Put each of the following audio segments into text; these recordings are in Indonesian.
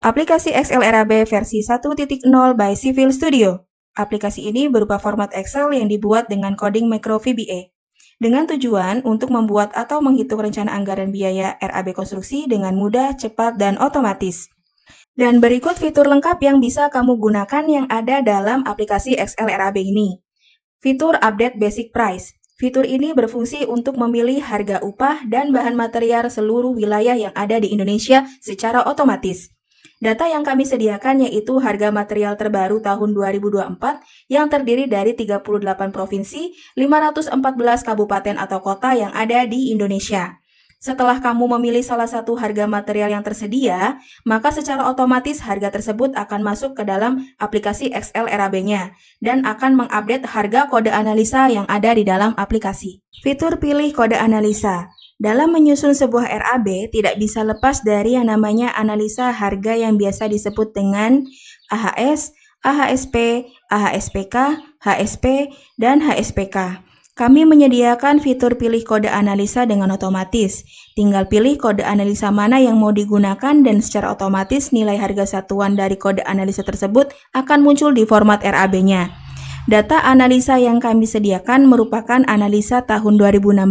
Aplikasi Excel RAB versi 1.0 by Civil Studio. Aplikasi ini berupa format Excel yang dibuat dengan coding Macro VBA, dengan tujuan untuk membuat atau menghitung rencana anggaran biaya RAB konstruksi dengan mudah, cepat, dan otomatis. Dan berikut fitur lengkap yang bisa kamu gunakan yang ada dalam aplikasi Excel RAB ini. Fitur Update Basic Price. Fitur ini berfungsi untuk memilih harga upah dan bahan material seluruh wilayah yang ada di Indonesia secara otomatis. Data yang kami sediakan yaitu harga material terbaru tahun 2024 yang terdiri dari 38 provinsi, 514 kabupaten atau kota yang ada di Indonesia. Setelah kamu memilih salah satu harga material yang tersedia, maka secara otomatis harga tersebut akan masuk ke dalam aplikasi Excel RAB-nya dan akan mengupdate harga kode analisa yang ada di dalam aplikasi. Fitur pilih kode analisa. Dalam menyusun sebuah RAB, tidak bisa lepas dari yang namanya analisa harga yang biasa disebut dengan AHS, AHSP, AHSPK, HSP, dan HSPK. Kami menyediakan fitur pilih kode analisa dengan otomatis. Tinggal pilih kode analisa mana yang mau digunakan dan secara otomatis nilai harga satuan dari kode analisa tersebut akan muncul di format RAB-nya. Data analisa yang kami sediakan merupakan analisa tahun 2016,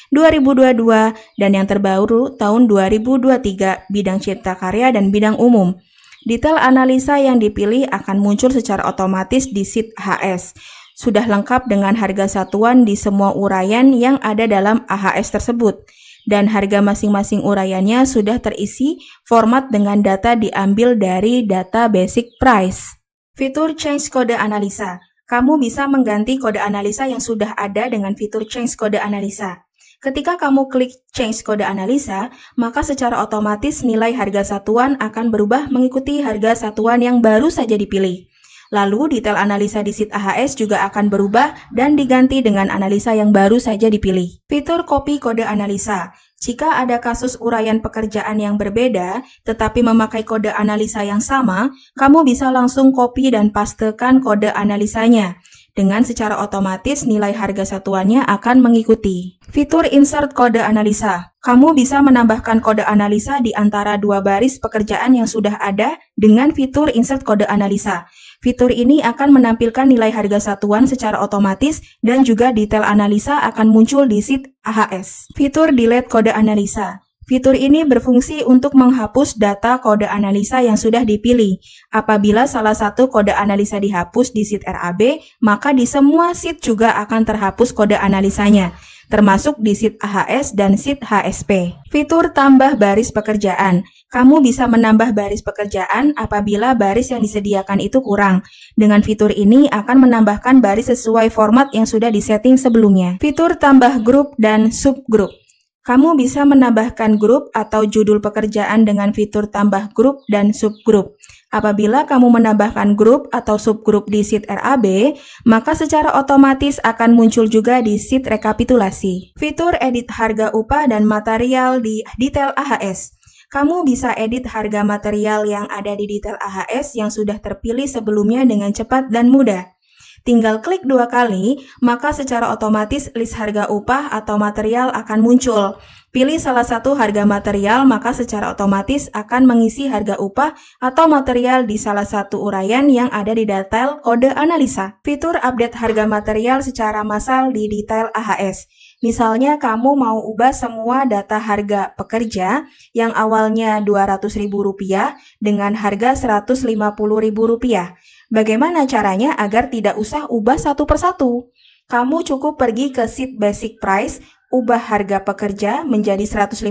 2022, dan yang terbaru tahun 2023 bidang cipta karya dan bidang umum. Detail analisa yang dipilih akan muncul secara otomatis di sheet HS. Sudah lengkap dengan harga satuan di semua uraian yang ada dalam AHS tersebut. Dan harga masing-masing uraiannya sudah terisi format dengan data diambil dari data basic price. Fitur Change Kode Analisa. Kamu bisa mengganti kode analisa yang sudah ada dengan fitur Change Kode Analisa. Ketika kamu klik Change Kode Analisa, maka secara otomatis nilai harga satuan akan berubah mengikuti harga satuan yang baru saja dipilih. Lalu detail analisa di sheet AHS juga akan berubah dan diganti dengan analisa yang baru saja dipilih. Fitur Copy Kode Analisa. Jika ada kasus uraian pekerjaan yang berbeda, tetapi memakai kode analisa yang sama, kamu bisa langsung copy dan pastekan kode analisanya. Dengan secara otomatis nilai harga satuannya akan mengikuti. Fitur Insert Kode Analisa. Kamu bisa menambahkan kode analisa di antara dua baris pekerjaan yang sudah ada dengan fitur Insert Kode Analisa. Fitur ini akan menampilkan nilai harga satuan secara otomatis dan juga detail analisa akan muncul di sheet AHS. Fitur Delete Kode Analisa. Fitur ini berfungsi untuk menghapus data kode analisa yang sudah dipilih. Apabila salah satu kode analisa dihapus di sheet RAB, maka di semua sheet juga akan terhapus kode analisanya, termasuk di sheet AHS dan sheet HSP. Fitur Tambah Baris Pekerjaan. Kamu bisa menambah baris pekerjaan apabila baris yang disediakan itu kurang. Dengan fitur ini akan menambahkan baris sesuai format yang sudah disetting sebelumnya. Fitur Tambah Grup dan Subgrup. Kamu bisa menambahkan grup atau judul pekerjaan dengan fitur tambah grup dan subgrup. Apabila kamu menambahkan grup atau subgrup di sheet RAB, maka secara otomatis akan muncul juga di sheet rekapitulasi. Fitur edit harga upah dan material di detail AHS. Kamu bisa edit harga material yang ada di detail AHS yang sudah terpilih sebelumnya dengan cepat dan mudah. Tinggal klik 2 kali, maka secara otomatis list harga upah atau material akan muncul. Pilih salah satu harga material, maka secara otomatis akan mengisi harga upah atau material di salah satu uraian yang ada di detail kode analisa. Fitur update harga material secara massal di detail AHS. Misalnya kamu mau ubah semua data harga pekerja yang awalnya Rp200.000 dengan harga Rp150.000. Bagaimana caranya agar tidak usah ubah satu persatu? Kamu cukup pergi ke sheet basic price, ubah harga pekerja menjadi 150,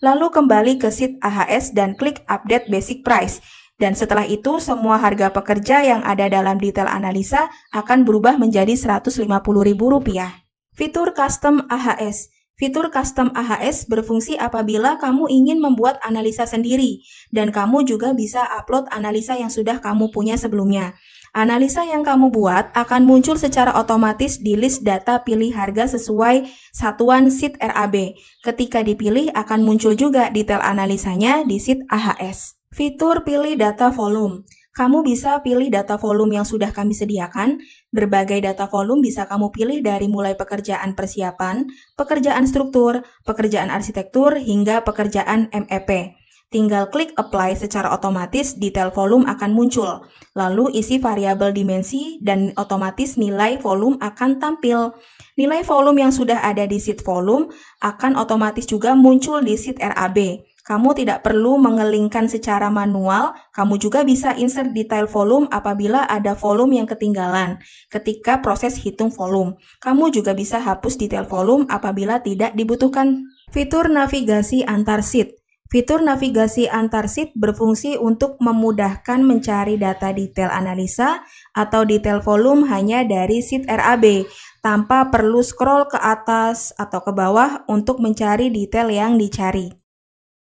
lalu kembali ke sheet AHS dan klik update basic price. Dan setelah itu semua harga pekerja yang ada dalam detail analisa akan berubah menjadi Rp150.000. Fitur Custom AHS. Fitur Custom AHS berfungsi apabila kamu ingin membuat analisa sendiri, dan kamu juga bisa upload analisa yang sudah kamu punya sebelumnya. Analisa yang kamu buat akan muncul secara otomatis di list data pilih harga sesuai satuan sheet RAB. Ketika dipilih akan muncul juga detail analisanya di sheet AHS. Fitur Pilih Data Volume. Kamu bisa pilih data volume yang sudah kami sediakan. Berbagai data volume bisa kamu pilih dari mulai pekerjaan persiapan, pekerjaan struktur, pekerjaan arsitektur, hingga pekerjaan MEP. Tinggal klik apply secara otomatis, detail volume akan muncul. Lalu isi variabel dimensi dan otomatis nilai volume akan tampil. Nilai volume yang sudah ada di sheet volume akan otomatis juga muncul di sheet RAB. Kamu tidak perlu mengelingkan secara manual, kamu juga bisa insert detail volume apabila ada volume yang ketinggalan ketika proses hitung volume. Kamu juga bisa hapus detail volume apabila tidak dibutuhkan. Fitur navigasi antar sheet. Fitur navigasi antar sheet berfungsi untuk memudahkan mencari data detail analisa atau detail volume hanya dari sheet RAB, tanpa perlu scroll ke atas atau ke bawah untuk mencari detail yang dicari.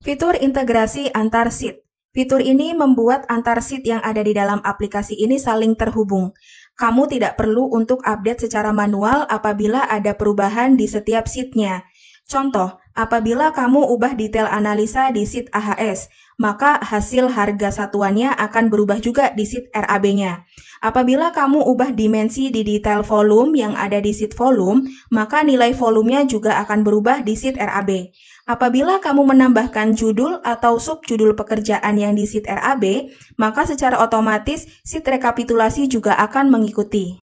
Fitur integrasi antar sheet. Fitur ini membuat antar sheet yang ada di dalam aplikasi ini saling terhubung. Kamu tidak perlu untuk update secara manual apabila ada perubahan di setiap sheet-nya. Contoh, apabila kamu ubah detail analisa di sheet AHS, maka hasil harga satuannya akan berubah juga di sheet RAB-nya. Apabila kamu ubah dimensi di detail volume yang ada di sheet volume, maka nilai volumenya juga akan berubah di sheet RAB. Apabila kamu menambahkan judul atau subjudul pekerjaan yang di sheet RAB, maka secara otomatis sheet rekapitulasi juga akan mengikuti.